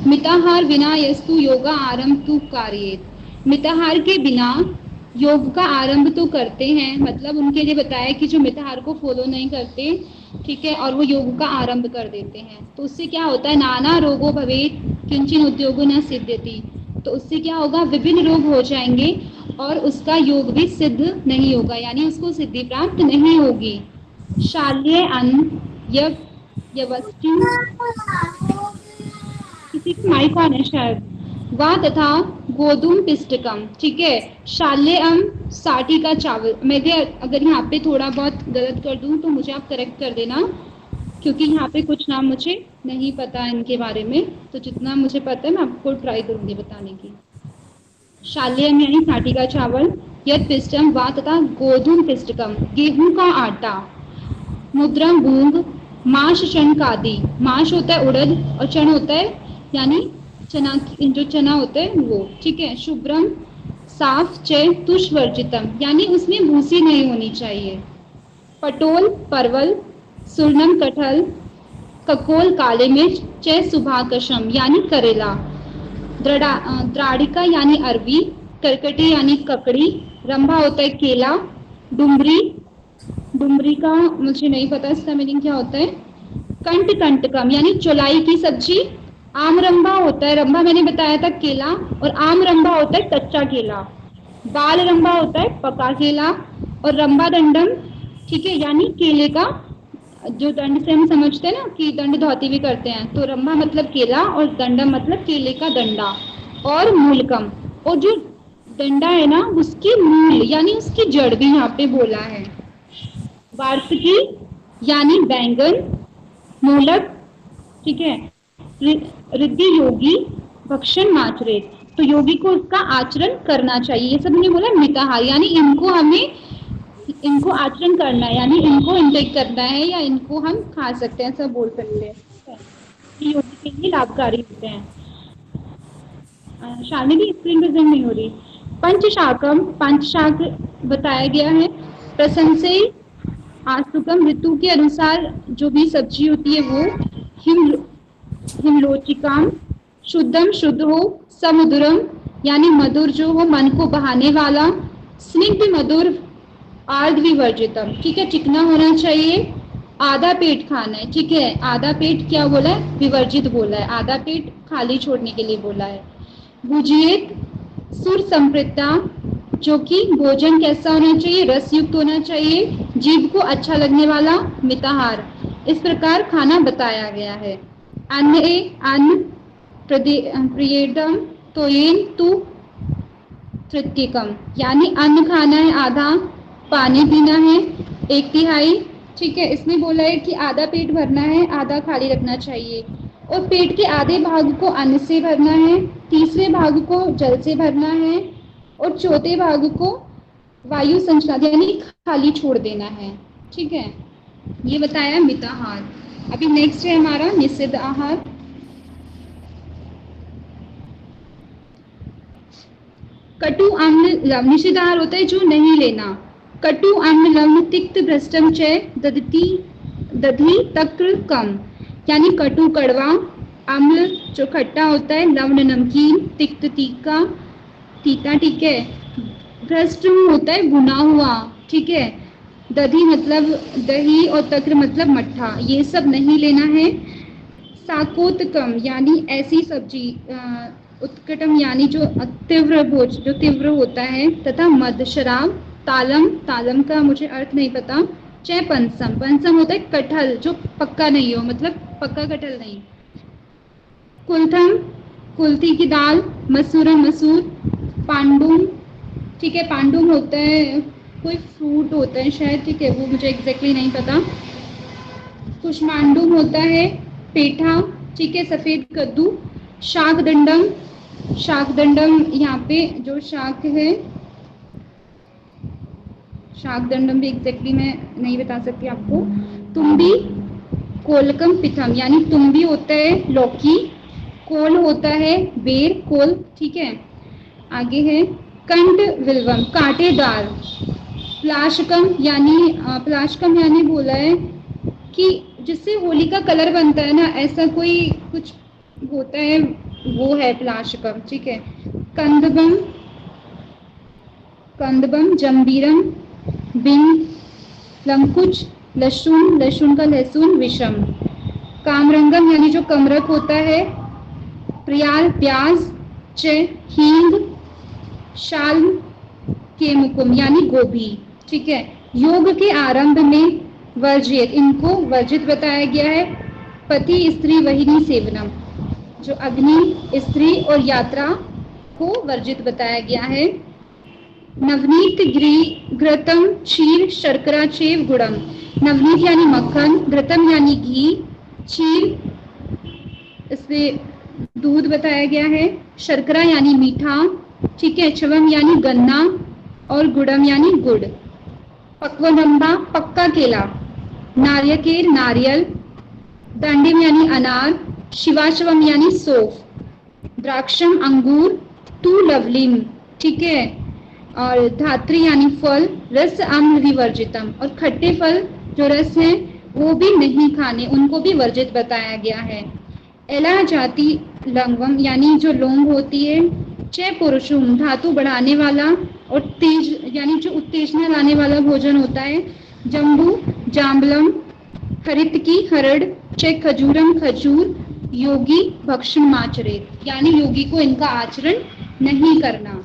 मिताहार विना यस्तु योगा आरंभ तु कार्येत। मिताहार के बिना योग का आरंभ तो करते हैं, मतलब उनके लिए बताया कि जो मिताहार को फॉलो नहीं करते, ठीक है, और वो योग का आरंभ कर देते हैं, तो उससे क्या होता है, नाना रोगो भवेत किंचिन उद्योगो न सिद्ध्यति। तो उससे क्या होगा, विभिन्न रोग हो जाएंगे और उसका योग भी सिद्ध नहीं होगा, यानी उसको सिद्धि प्राप्त नहीं होगी। शाल्य अन्न यवस्टि, किसी की माइक ऑन है शायद, वा तथा गोधूम पिष्टकम, ठीक है। शाल्यम साठी का चावल, मैं अगर यहाँ पे थोड़ा बहुत गलत कर दूं तो मुझे आप करेक्ट कर देना, क्योंकि यहाँ पे कुछ नाम मुझे नहीं पता इनके बारे में, तो जितना मुझे पता है मैं आपको ट्राई करूंगी बताने की। शाल्यम यानी साठी का चावल, यद पिष्टम वा तथा गोधूम पिष्टकम, गेहूं का आटा, मुद्रम मूंग, माश चण आदि, माश होता है उड़द और चण होता है यानी चना, जो चना होता है वो, ठीक है। शुभ्रम साफ, चय तुष वर्जितम, यानी उसमें भूसी नहीं होनी चाहिए। पटोल परवल, सुरनम कटहल, ककोल काले मिर्च, चय सुभाकशम यानी करेला, द्राड़िका यानी अरबी, करकटी यानी ककड़ी, रंभा होता है केला, डुमरी, डुमरी का मुझे नहीं पता इसका मीनिंग क्या होता है, कंट कंटकम यानी चौलाई की सब्जी, आम रंभा होता है, रंभा मैंने बताया था केला, और आम रंभा होता है कच्चा केला, बाल रंभा होता है पका केला, और रंभा दंडम, ठीक है, यानी केले का जो दंड से हम समझते हैं ना कि दंड धोती भी करते हैं, तो रंभा मतलब केला और दंडम मतलब केले का डंडा, और मूलकम, और जो डंडा है ना उसकी मूल यानी उसकी जड़ भी यहाँ पे बोला है। वार्षिकी यानी बैंगन, मूलक, ठीक है। रिद्धि योगी भक्षण माचरेत, तो योगी को उसका आचरण करना चाहिए, ये सब मैंने बोला मिताहार, यानी इनको आचरण करना है, यानी इनको इंटेक करना है या इनको हम खा सकते हैं, सब बोल सकते हैं, योगी के लिए लाभकारी होते हैं। शालिनी की स्क्रीन प्रेजेंट नहीं हो रही। पंचशाकम, पंचशाक बताया गया है। प्रशंसे आसुकम, ऋतु के अनुसार जो भी सब्जी होती है वो। हिमलोचिकाम, शुद्धम शुद्ध हो। समुद्रम यानी मधुर जो हो, मन को बहाने वाला। स्निग्ध मधुर, आर्ध विवर्जितम, ठीक है, चिकना होना चाहिए। आधा पेट खाना है, ठीक है, आधा पेट क्या बोला है, विवर्जित बोला है, आधा पेट खाली छोड़ने के लिए बोला है। भुजिएत सुर संपृक्ता, जो कि भोजन कैसा होना चाहिए, रस युक्त होना चाहिए, जीभ को अच्छा लगने वाला मिताहार, इस प्रकार खाना बताया गया है। अन्न प्रियेदम तोयेन तु तृतीयकम, यानी अन्न खाना है आधा, पानी पीना है 1/3, ठीक है। इसमें बोला है कि आधा पेट भरना है, आधा खाली रखना चाहिए, और पेट के आधे भाग को अन्न से भरना है, तीसरे भाग को जल से भरना है, और चौथे भाग को वायु संचालित यानी खाली छोड़ देना है, ठीक है। ये बताया मिताहार। अभी नेक्स्ट है हमारा निषिद्ध आहार। कटु अम्ल लवण, निषिद्ध आहार होता है जो नहीं लेना। कटु अम्ल लवण तिक्त भ्रष्टम च दधि तक्र कम, यानी कटु कड़वा, अम्ल जो खट्टा होता है, लवण नमकीन, तिक्त तीखा तीता, ठीक है। भ्रष्ट होता है भुना हुआ, ठीक है। दधि मतलब दही और तक्र मतलब मट्ठा, ये सब नहीं लेना है। साकोतकम यानी ऐसी सब्जी, उत्कटम यानी जो तीव्र भोज जो तीव्र होता है, तथा मद शराब। तालम, तालम का मुझे अर्थ नहीं पता। च पंसम, पंसम होता है कटहल जो पक्का नहीं हो, मतलब पक्का कटहल नहीं। कुल्थम, कुल्थी की दाल। मसूरम, मसूर। पांडुम, ठीक है। पांडुम होता है कोई फ्रूट होता है शायद, ठीक है, वो मुझे एग्जैक्टली नहीं पता। कुष्मांडुम होता है पेठा, ठीक है, सफेद कद्दू। शाक दंडम, शाक दंडम यहाँ पे जो शाक है, शाक दंडम भी एग्जैक्टली मैं नहीं बता सकती आपको। तुम्बी, कोलकम पिथम, यानी तुम्बी होता है लौकी, कोल होता है बेर, कोल, ठीक है। आगे है कंड विल्वम, कांटेदार। प्लाशकम यानी प्लाशकम यानी बोला है कि जिससे होली का कलर बनता है ना, ऐसा कोई कुछ होता है, वो है प्लाशकम, ठीक है। कंदबम, कंदबम, जंबीरम, बिंग, लंकुच, लहसुन, लहसुन का लहसुन, विषम। कामरंगम यानी जो कमरक होता है, प्रियाल, प्याज, च, हींग, शाल्म, केमुकुम यानी गोभी, ठीक है। योग के आरंभ में वर्जित, इनको वर्जित बताया गया है। पति स्त्री वहिनी सेवनम, जो अग्नि, स्त्री और यात्रा को वर्जित बताया गया है। नवनीत घृतम, क्षीर, शर्करा, चेव, गुड़म। नवनीत यानी मक्खन, घृतम यानी घी, क्षीर इससे दूध बताया गया है, शर्करा यानी मीठा, ठीक है, चवम यानी गन्ना और गुड़म यानी गुड़। पक्वनंबा, पक्का केला। नारियकेर, नारियल। दांडिम यानी अनार, शिवाशवम यानी सौंफ। द्राक्षम, अंगूर। तू लवलिम, ठीक है, और धात्री यानी फल। रस अम्ल विवर्जितम, और खट्टे फल जो रस हैं वो भी नहीं खाने, उनको भी वर्जित बताया गया है। एला जाति लंगवम यानी जो लौंग होती है। च पुरुषुम, धातु बढ़ाने वाला और तेज यानी जो उत्तेजना लाने वाला भोजन होता है। जम्बू, जाम्बलम, हरित की, हरड़। च खजूरम, खजूर। योगी भक्षण माचरेत, यानी योगी को इनका आचरण नहीं करना।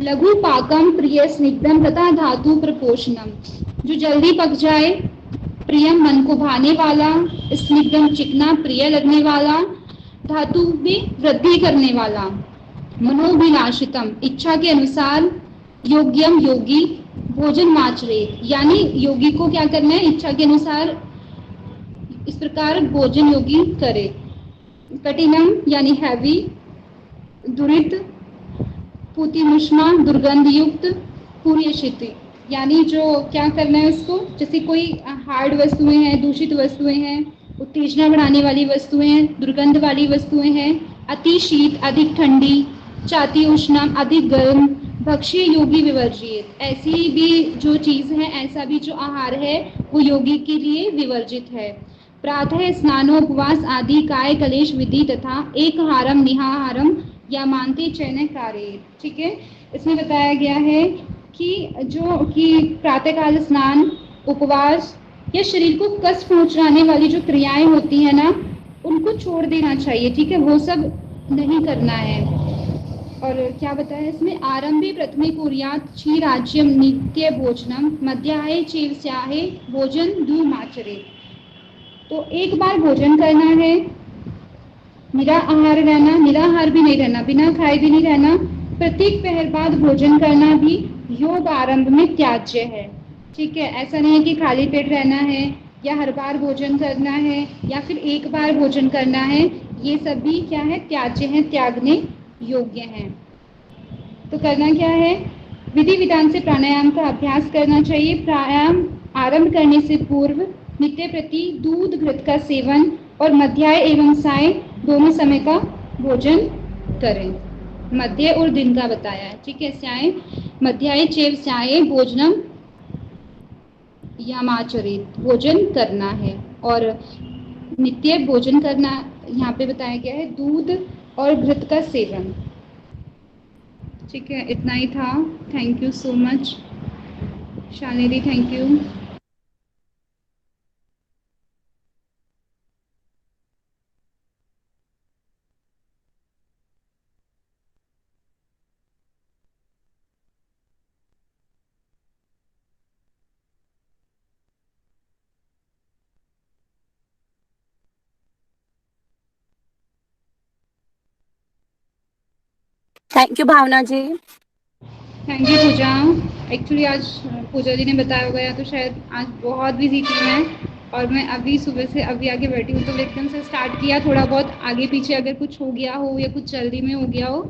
लघु पाकम, प्रिय स्निग्धम तथा धातु प्रपोषणम, जो जल्दी पक जाए। प्रियम, मन को भाने वाला। स्निग्धम, चिकना, प्रिय लगने वाला। धातु में वृद्धि करने वाला। मनोभिलाषितम, इच्छा के अनुसार। योग्यम, योगी। भोजन माचरेत, यानी योगी को क्या करना है, इच्छा के अनुसार इस प्रकार भोजन योगी करे। कठिनम यानी हैवी। दुरित, पुतिमुष्मा, दुर्गंध युक्त। पूर्यशिति यानी जो क्या करना है उसको, जैसे कोई हार्ड वस्तुएं हैं, दूषित वस्तुएं हैं, उत्तेजना बढ़ाने वाली वस्तुएं हैं, दुर्गंध वाली वस्तुएं हैं। अति शीत, अधिक ठंडी। चाति उष्णम, अधिक गर्म। भक्ष्य योगी विवर्जित, ऐसी भी जो चीज है, ऐसा भी जो आहार है वो योगी के लिए विवर्जित है। प्रातः स्नानोपवास आदि काय कलेश विधि तथा एक हारम निहाहारम या मानते चयन कार्य, ठीक है। इसमें बताया गया है कि जो कि प्रातःकाल स्नान, उपवास या शरीर को कष्ट पहुंचाने वाली जो क्रियाएं होती है ना, उनको छोड़ देना चाहिए, ठीक है, वो सब नहीं करना है। और क्या बताया इसमें, आरंभे प्रथमे कुर्यात् क्षीराज्यम नित्य भोजनम मध्याहे चेवस्याहे भोजन धूमाचरे। तो एक बार भोजन करना है, निराहार रहना, निराहार भी नहीं रहना, बिना खाए भी नहीं रहना। प्रत्येक पहर बाद भोजन करना भी योग आरंभ में त्याज्य है, ठीक है। ऐसा नहीं है कि खाली पेट रहना है या हर बार भोजन करना है या फिर एक बार भोजन करना है, ये सब भी क्या है, त्याज्य है, त्यागने योग्य है। तो करना क्या है, विधि विधान से प्राणायाम का अभ्यास करना चाहिए। प्राणायाम आरंभ करने से पूर्व नित्य प्रति दूध घृत का सेवन और मध्याह्न एवं साय दोनों समय का भोजन करें। मध्य और दिन का बताया है, ठीक है। स्याय मध्याह्न चेव स्याय भोजनम यामाचरित, भोजन करना है। और नित्य भोजन करना यहाँ पे बताया गया है, दूध और घृत का सेवन, ठीक है। इतना ही था। Thank you so much Shalini, thank you. Thank you Bhavna ji. Thank you Pooja. Actually आज पूजा जी ने बताया होगा या तो शायद आज बहुत बिजी थी मैं, और मैं अभी सुबह से अभी आगे बैठी हूँ, तो एकदम से स्टार्ट किया। थोड़ा बहुत आगे पीछे अगर कुछ हो गया हो या कुछ जल्दी में हो गया हो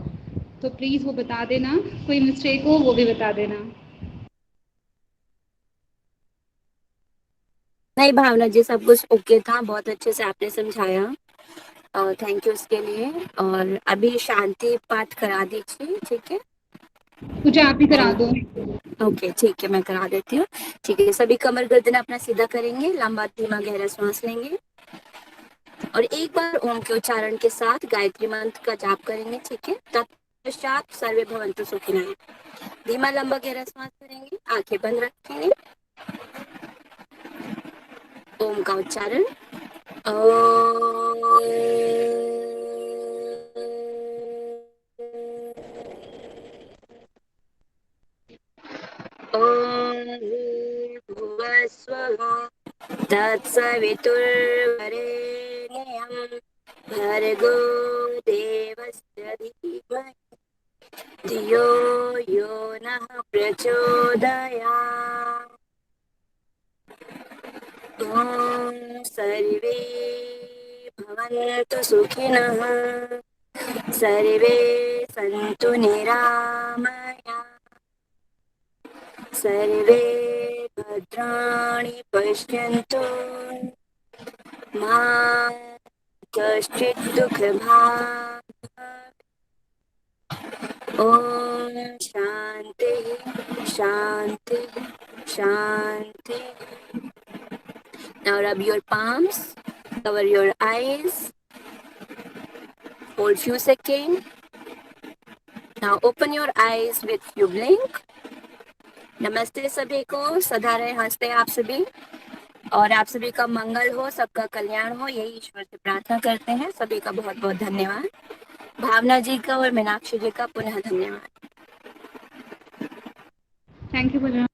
तो प्लीज़ वो बता देना, कोई मिस्टेक हो वो भी बता देना। नहीं भावना जी, सब कुछ ओके था, बहुत अच्छे से आपने समझाया और थैंक यू उसके लिए। और अभी शांति पाठ करा दीजिए, ठीक है? पूजा आप ही करा दो। ओके ठीक है, मैं करा देती हूँ। ठीक है, सभी कमर गर्दन अपना सीधा करेंगे, लंबा धीमा गहरा सांस लेंगे और एक बार ओम के उच्चारण के साथ गायत्री मंत्र का जाप करेंगे, ठीक है? तत्पश्चात सर्वे भवन्तु सुखिनः। धीमा लंबा गहरा सांस करेंगे, आंखें बंद रखेंगे, ओम का उच्चारण ॐ भूर्भुवस्वः तत्सवितुर्वरेण्यं भर्गो देवस्य धीमहि धियो यो नः प्रचोदयात्। ॐ सर्वे भवन्तु सुखिनः, सर्वे सन्तु निरामया, सर्वे भद्राणि पश्यन्तु, मा कश्चित् दुःखभाग् भवेत्। ॐ शान्ति शान्ति शान्ति। Now rub your palms, cover your eyes, hold few seconds. Now open your eyes with few blink. नमस्ते सभी को, सदा रहे हंसते आप सभी, और आप सभी का मंगल हो, सबका कल्याण हो, यही ईश्वर से प्रार्थना करते हैं। सभी का बहुत बहुत धन्यवाद। भावना जी का और मीनाक्षी जी का पुनः धन्यवाद। Thank you Pooja.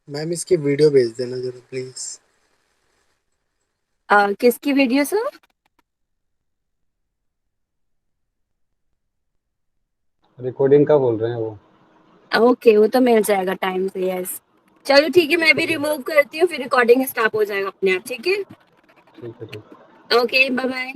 मैम इसकी वीडियो भेज देना जरा प्लीज। किसकी वीडियो सर? रिकॉर्डिंग का बोल रहे हैं वो। ओके, वो तो मिल जाएगा टाइम से। यस, चलो ठीक है, मैं भी रिमूव करती हूँ, फिर रिकॉर्डिंग स्टॉप हो जाएगा अपने आप, ठीक है? ठीक है ठीक है। Okay, bye bye.